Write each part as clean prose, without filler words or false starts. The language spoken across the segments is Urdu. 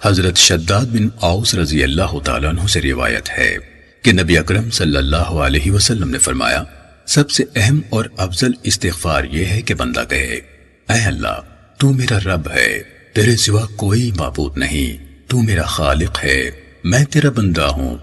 حضرت شداد بن اوس رضی اللہ تعالیٰ عنہ سے روایت ہے کہ نبی اکرم صلی اللہ علیہ وسلم نے فرمایا، سب سے اہم اور افضل استغفار یہ ہے کہ بندہ کہے، اے اللہ تو میرا رب ہے، تیرے سوا کوئی معبود نہیں، تو میرا خالق ہے، میں تیرا بندہ ہوں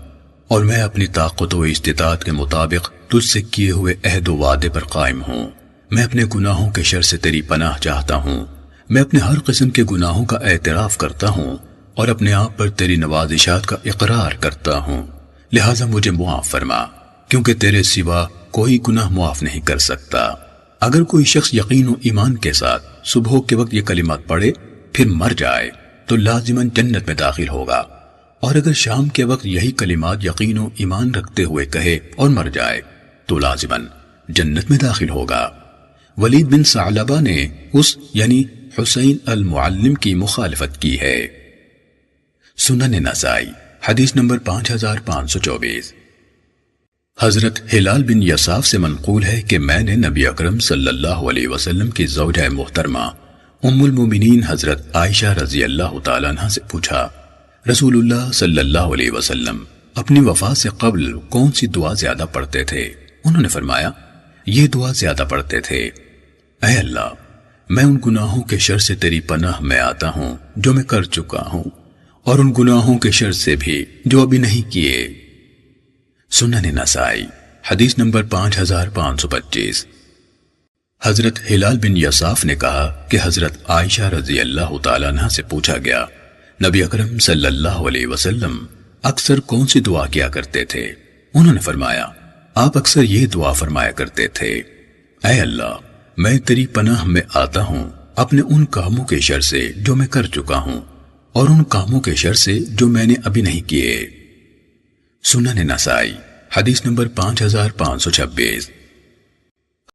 اور میں اپنی طاقت و استطاعت کے مطابق تجھ سے کیے ہوئے عہد و وعدے پر قائم ہوں، میں اپنے گناہوں کے شر سے تیری پناہ چاہتا ہوں، میں اپنے ہر قسم کے گناہوں کا اعتراف کرتا ہوں اور اپنے آپ پر تیری نوازشات کا اقرار کرتا ہوں، لہٰذا مجھے معاف فرما، کیونکہ تیرے سوا کوئی گناہ معاف نہیں کر سکتا۔ اگر کوئی شخص یقین و ایمان کے ساتھ صبح کے وقت یہ کلمات پڑھے پھر مر جائے تو لازماً جنت میں داخل ہوگا، اور اگر شام کے وقت یہی کلمات یقین و ایمان رکھتے ہوئے کہے اور مر جائے تو لازماً جنت میں داخل ہوگا۔ ولید بن ثعلبہ نے اس یعنی حسین المعلم کی مخالفت کی ہے۔ سنن نسائی حدیث نمبر 5524۔ حضرت ہلال بن یصاف سے منقول ہے کہ میں نے نبی اکرم صلی اللہ علیہ وسلم کی زوجہ محترمہ ام المومنین حضرت عائشہ رضی اللہ تعالیٰ عنہ سے پوچھا، رسول اللہ صلی اللہ علیہ وسلم اپنی وفات سے قبل کون سی دعا زیادہ پڑھتے تھے؟ انہوں نے فرمایا، یہ دعا زیادہ پڑھتے تھے، اے اللہ میں ان گناہوں کے شر سے تیری پناہ میں آتا ہوں جو میں کر چکا ہوں، اور ان گناہوں کے شر سے بھی جو ابھی نہیں کیے۔ سنن نسائی حدیث نمبر 5525۔ حضرت ہلال بن یصاف نے کہا کہ حضرت عائشہ رضی اللہ تعالیٰ عنہ سے پوچھا گیا، نبی اکرم صلی اللہ علیہ وسلم اکثر کون سی دعا کیا کرتے تھے؟ انہوں نے فرمایا، آپ اکثر یہ دعا فرمایا کرتے تھے، اے اللہ میں تیری پناہ میں آتا ہوں اپنے ان کاموں کے شر سے جو میں کر چکا ہوں اور ان کاموں کے شر سے جو میں نے ابھی نہیں کیے۔ سنن نسائی حدیث نمبر 5526۔